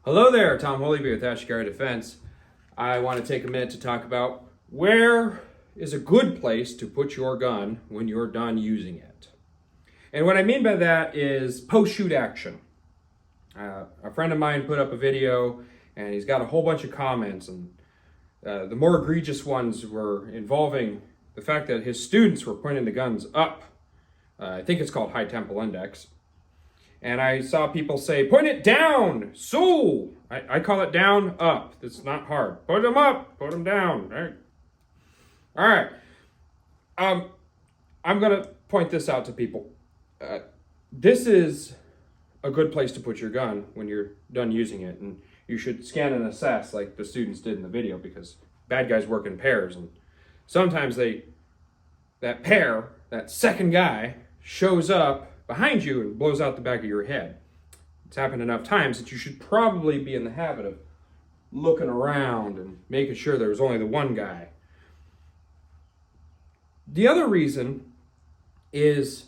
Hello there, Tom Holyby with Ashgar Defense. I want to take a minute to talk about where is a good place to put your gun when you're done using it. And what I mean by that is post-shoot action. A friend of mine put up a video and he's got a whole bunch of comments, and the more egregious ones were involving the fact that his students were pointing the guns up. I think it's called high temple index. And I saw people say, point it down, so. I call it down, up. It's not hard. Put them up, put them down. All right. I'm going to point this out to people. This is a good place to put your gun when you're done using it. And you should scan and assess like the students did in the video, because bad guys work in pairs. And sometimes that pair, that second guy, shows up behind you and blows out the back of your head. It's happened enough times that you should probably be in the habit of looking around and making sure there's only the one guy. The other reason is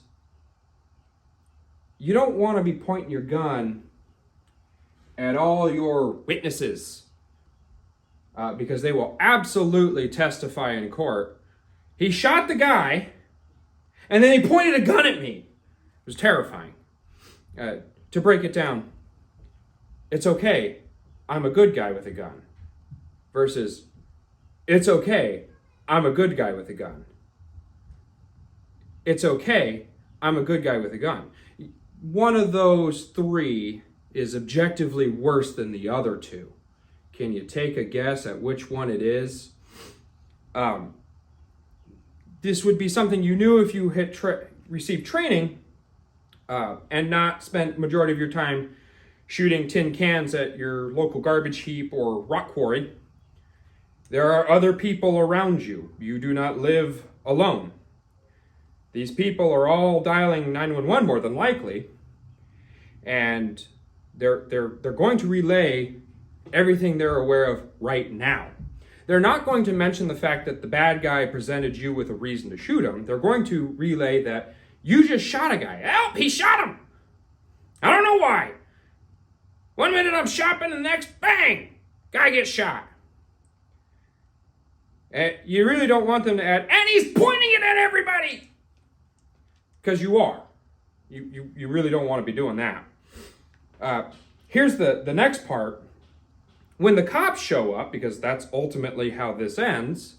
you don't want to be pointing your gun at all your witnesses, because they will absolutely testify in court. He shot the guy and then he pointed a gun at me. It was terrifying. To break it down, it's okay, I'm a good guy with a gun, versus it's okay, I'm a good guy with a gun. It's okay, I'm a good guy with a gun. One of those three is objectively worse than the other two. Can you take a guess at which one it is? This would be something you knew if you had received training and not spent majority of your time shooting tin cans at your local garbage heap or rock quarry. There are other people around you. You do not live alone. These people are all dialing 911 more than likely, and they're going to relay everything they're aware of right now. They're not going to mention the fact that the bad guy presented you with a reason to shoot him. They're going to relay that you just shot a guy. Help, he shot him. I don't know why. 1 minute I'm shopping, and the next, bang, guy gets shot. And you really don't want them to add, and he's pointing it at everybody. Because you are. You really don't want to be doing that. Here's the next part. When the cops show up, because that's ultimately how this ends,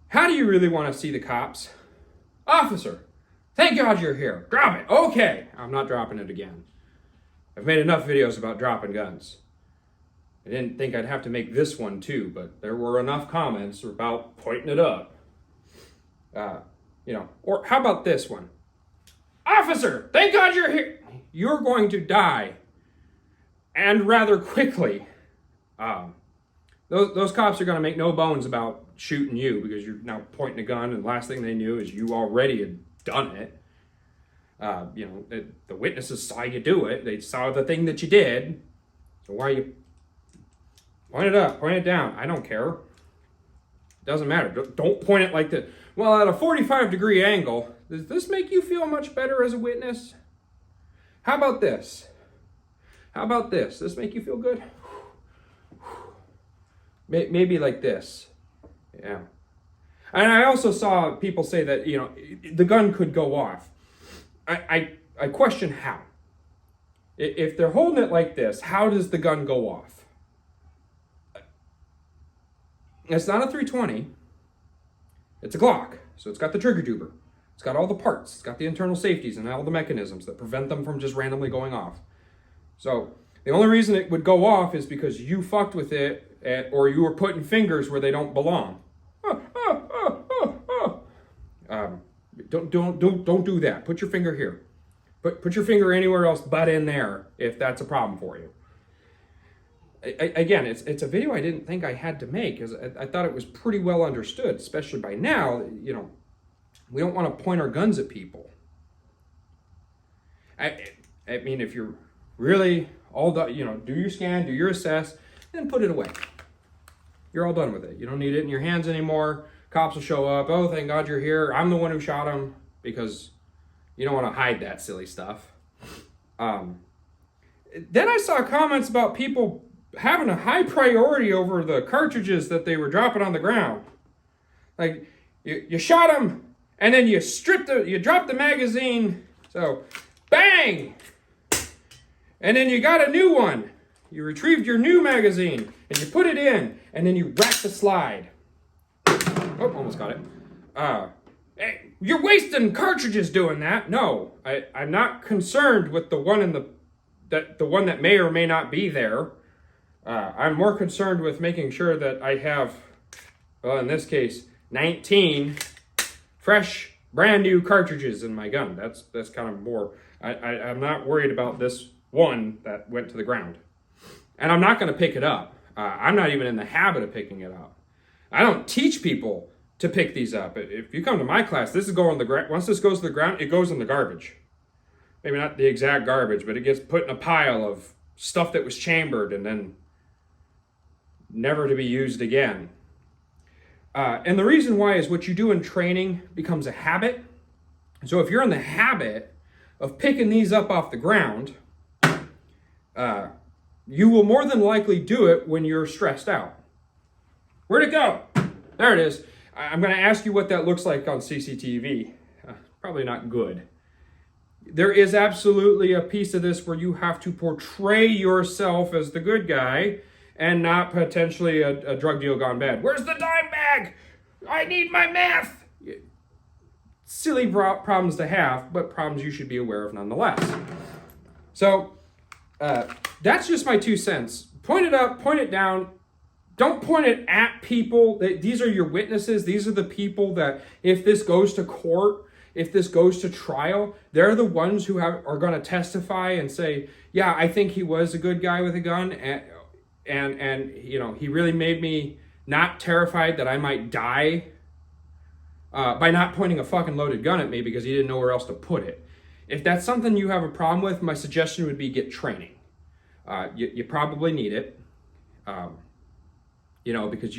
how do you really want to see the cops? Officer, thank God you're here. Drop it. Okay. I'm not dropping it again. I've made enough videos about dropping guns. I didn't think I'd have to make this one too, but there were enough comments about pointing it up. Or how about this one? Officer, thank God you're here. You're going to die. And rather quickly. Those cops are going to make no bones about shooting you, because you're now pointing a gun, and the last thing they knew is you already had done it. The witnesses saw you do it. They saw the thing that you did. So why are you... Point it up, point it down. I don't care. Doesn't matter. Don't point it like this. Well, at a 45-degree angle, does this make you feel much better as a witness? How about this? How about this? Does this make you feel good? Maybe like this. Yeah. And I also saw people say that, the gun could go off. I question how. If they're holding it like this, how does the gun go off? It's not a 320. It's a Glock. So it's got the trigger tuber. It's got all the parts. It's got the internal safeties and all the mechanisms that prevent them from just randomly going off. So the only reason it would go off is because you fucked with it, or you were putting fingers where they don't belong. Don't do that. Put your finger here. Put your finger anywhere else but in there if that's a problem for you. Again, it's a video I didn't think I had to make, because I thought it was pretty well understood, especially by now. We don't want to point our guns at people. I mean, if you're really all done, do your scan, do your assess, then put it away. You're all done with it. You don't need it in your hands anymore. Cops will show up. Oh, thank God you're here. I'm the one who shot him, because you don't want to hide that silly stuff. Then I saw comments about people having a high priority over the cartridges that they were dropping on the ground. Like, you shot them, and then you dropped the magazine, so bang! And then you got a new one. You retrieved your new magazine, and you put it in, and then you rack the slide. Oh, almost got it. Hey, you're wasting cartridges doing that. No, I'm not concerned with the one the one that may or may not be there. I'm more concerned with making sure that I have, well, in this case, 19 fresh, brand new cartridges in my gun. That's kind of more. I'm not worried about this one that went to the ground, and I'm not going to pick it up. I'm not even in the habit of picking it up. I don't teach people to pick these up. If you come to my class, this is going on the ground. Once this goes to the ground, it goes in the garbage. Maybe not the exact garbage, but it gets put in a pile of stuff that was chambered and then never to be used again. And the reason why is what you do in training becomes a habit. So if you're in the habit of picking these up off the ground, you will more than likely do it when you're stressed out. Where'd it go? There it is. I'm going to ask you what that looks like on CCTV. Probably not good. There is absolutely a piece of this where you have to portray yourself as the good guy and not potentially a drug deal gone bad. Where's the dime bag? I need my meth. Silly problems to have, but problems you should be aware of nonetheless. So that's just my 2 cents. Point it up, point it down. Don't point it at people. These are your witnesses. These are the people that if this goes to court, if this goes to trial, they're the ones who are going to testify and say, yeah, I think he was a good guy with a gun. And you know, he really made me not terrified that I might die by not pointing a fucking loaded gun at me because he didn't know where else to put it. If that's something you have a problem with, my suggestion would be get training. You probably need it. You know, because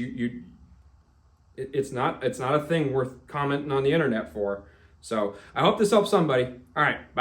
it's not a thing worth commenting on the internet for. So I hope this helps somebody. All right, bye.